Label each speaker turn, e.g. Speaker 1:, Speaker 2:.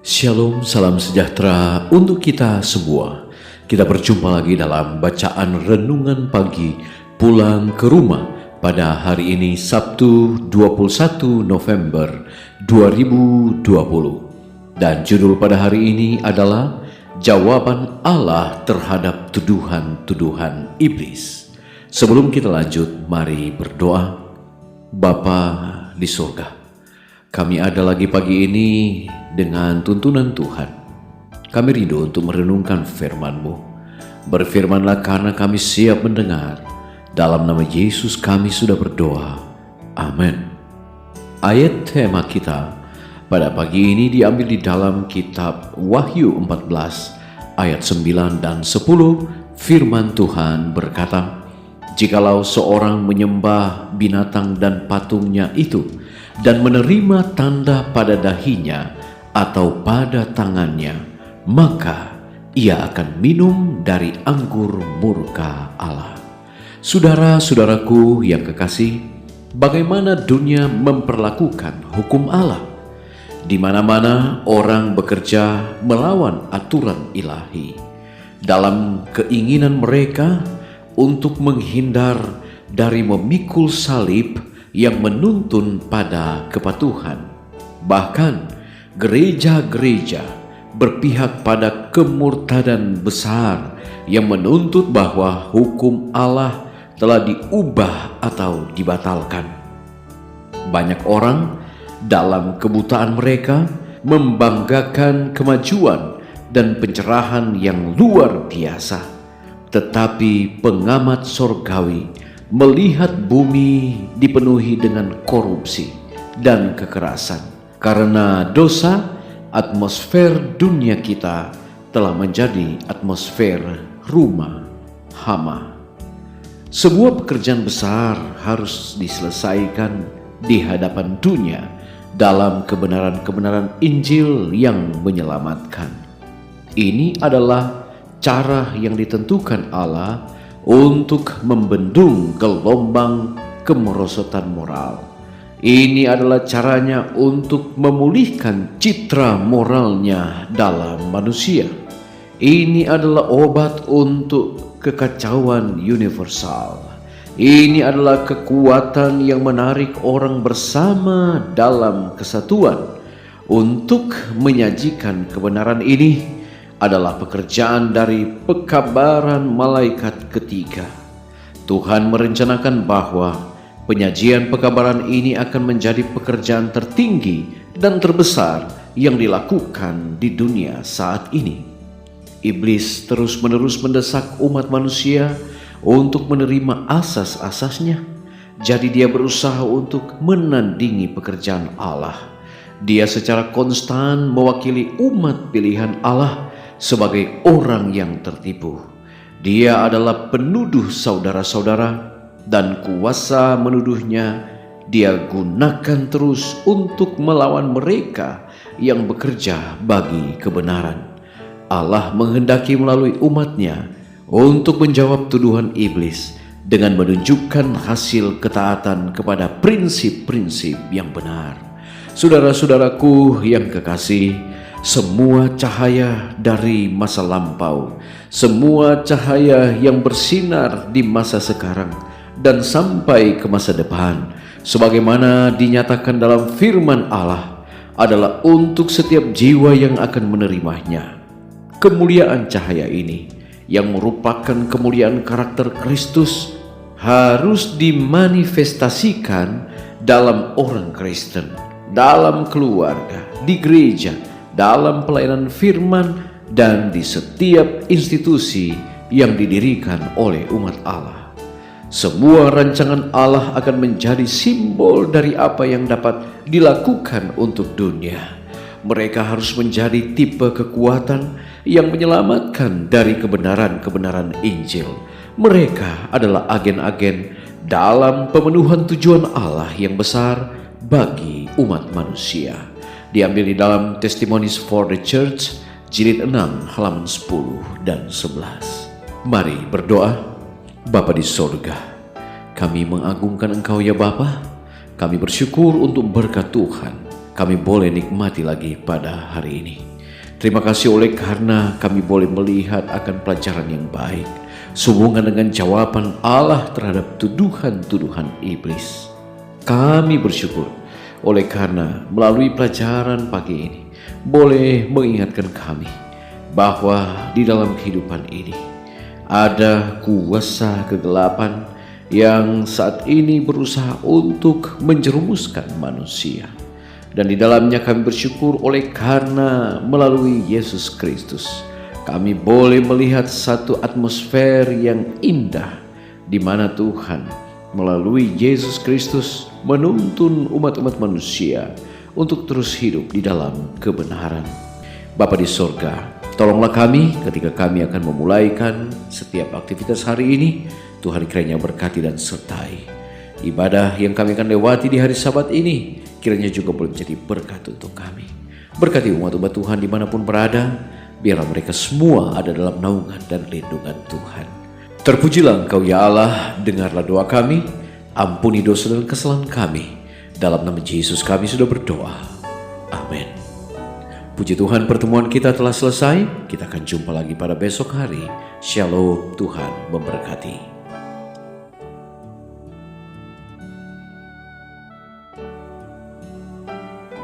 Speaker 1: Shalom, salam sejahtera untuk kita semua. Kita berjumpa lagi dalam bacaan renungan pagi pulang ke rumah pada hari ini Sabtu 21 November 2020. Dan judul pada hari ini adalah Jawaban Allah terhadap tuduhan-tuduhan iblis. Sebelum kita lanjut, mari berdoa. Bapa di surga, kami ada lagi pagi ini dengan tuntunan Tuhan. Kami rindu untuk merenungkan firman-Mu. Berfirmanlah karena kami siap mendengar. Dalam nama Yesus kami sudah berdoa. Amin. Ayat tema kita pada pagi ini diambil di dalam kitab Wahyu 14 ayat 9 dan 10. Firman Tuhan berkata, "Jikalau seorang menyembah binatang dan patungnya itu dan menerima tanda pada dahinya atau pada tangannya, maka ia akan minum dari anggur murka Allah." Saudara-saudaraku yang kekasih, bagaimana dunia memperlakukan hukum Allah? Di mana-mana orang bekerja melawan aturan ilahi dalam keinginan mereka untuk menghindar dari memikul salib yang menuntun pada kepatuhan. Bahkan gereja-gereja berpihak pada kemurtadan besar yang menuntut bahwa hukum Allah telah diubah atau dibatalkan. Banyak orang dalam kebutaan mereka membanggakan kemajuan dan pencerahan yang luar biasa, tetapi pengamat sorgawi melihat bumi dipenuhi dengan korupsi dan kekerasan. Karena dosa, atmosfer dunia kita telah menjadi atmosfer rumah hama. Sebuah pekerjaan besar harus diselesaikan di hadapan dunia dalam kebenaran-kebenaran Injil yang menyelamatkan. Ini adalah cara yang ditentukan Allah untuk membendung gelombang kemerosotan moral. Ini adalah caranya untuk memulihkan citra moralnya dalam manusia. Ini adalah obat untuk kekacauan universal. Ini adalah kekuatan yang menarik orang bersama dalam kesatuan. Untuk menyajikan kebenaran ini adalah pekerjaan dari pekabaran malaikat ketiga. Tuhan merencanakan bahwa penyajian pekabaran ini akan menjadi pekerjaan tertinggi dan terbesar yang dilakukan di dunia saat ini. Iblis terus-menerus mendesak umat manusia untuk menerima asas-asasnya. Jadi dia berusaha untuk menandingi pekerjaan Allah. Dia secara konstan mewakili umat pilihan Allah sebagai orang yang tertipu. Dia adalah penuduh saudara-saudara, dan kuasa menuduhnya dia gunakan terus untuk melawan mereka yang bekerja bagi kebenaran. Allah menghendaki melalui umatnya untuk menjawab tuduhan iblis dengan menunjukkan hasil ketaatan kepada prinsip-prinsip yang benar. Saudara-saudaraku yang kekasih, semua cahaya dari masa lampau, semua cahaya yang bersinar di masa sekarang dan sampai ke masa depan, sebagaimana dinyatakan dalam firman Allah, adalah untuk setiap jiwa yang akan menerimanya. Kemuliaan cahaya ini, yang merupakan kemuliaan karakter Kristus, harus dimanifestasikan dalam orang Kristen, dalam keluarga, di gereja, dalam pelayanan firman, dan di setiap institusi yang didirikan oleh umat Allah. Semua rancangan Allah akan menjadi simbol dari apa yang dapat dilakukan untuk dunia. Mereka harus menjadi tipe kekuatan yang menyelamatkan dari kebenaran-kebenaran Injil. Mereka adalah agen-agen dalam pemenuhan tujuan Allah yang besar bagi umat manusia. Diambil di dalam Testimonies for the Church, jilid 6, halaman 10 dan 11. Mari berdoa. Bapa di sorga, kami mengagungkan Engkau ya Bapa. Kami bersyukur untuk berkat Tuhan. Kami boleh nikmati lagi pada hari ini. Terima kasih oleh karena kami boleh melihat akan pelajaran yang baik sehubungan dengan jawaban Allah terhadap tuduhan-tuduhan iblis. Kami bersyukur oleh karena melalui pelajaran pagi ini boleh mengingatkan kami bahwa di dalam kehidupan ini ada kuasa kegelapan yang saat ini berusaha untuk menjerumuskan manusia. Dan di dalamnya kami bersyukur oleh karena melalui Yesus Kristus kami boleh melihat satu atmosfer yang indah di mana Tuhan melalui Yesus Kristus menuntun umat-umat manusia untuk terus hidup di dalam kebenaran. Bapa di sorga, tolonglah kami ketika kami akan memulaikan setiap aktivitas hari ini. Tuhan kiranya berkati dan sertai ibadah yang kami akan lewati di hari Sabat ini, kiranya juga boleh menjadi berkat untuk kami. Berkati umat-umat Tuhan dimanapun berada, biarlah mereka semua ada dalam naungan dan lindungan Tuhan. Terpujilah Engkau ya Allah, dengarlah doa kami, ampuni dosa dan kesalahan kami. Dalam nama Yesus kami sudah berdoa. Amin. Puji Tuhan, pertemuan kita telah selesai. Kita akan jumpa lagi pada besok hari. Shalom, Tuhan memberkati.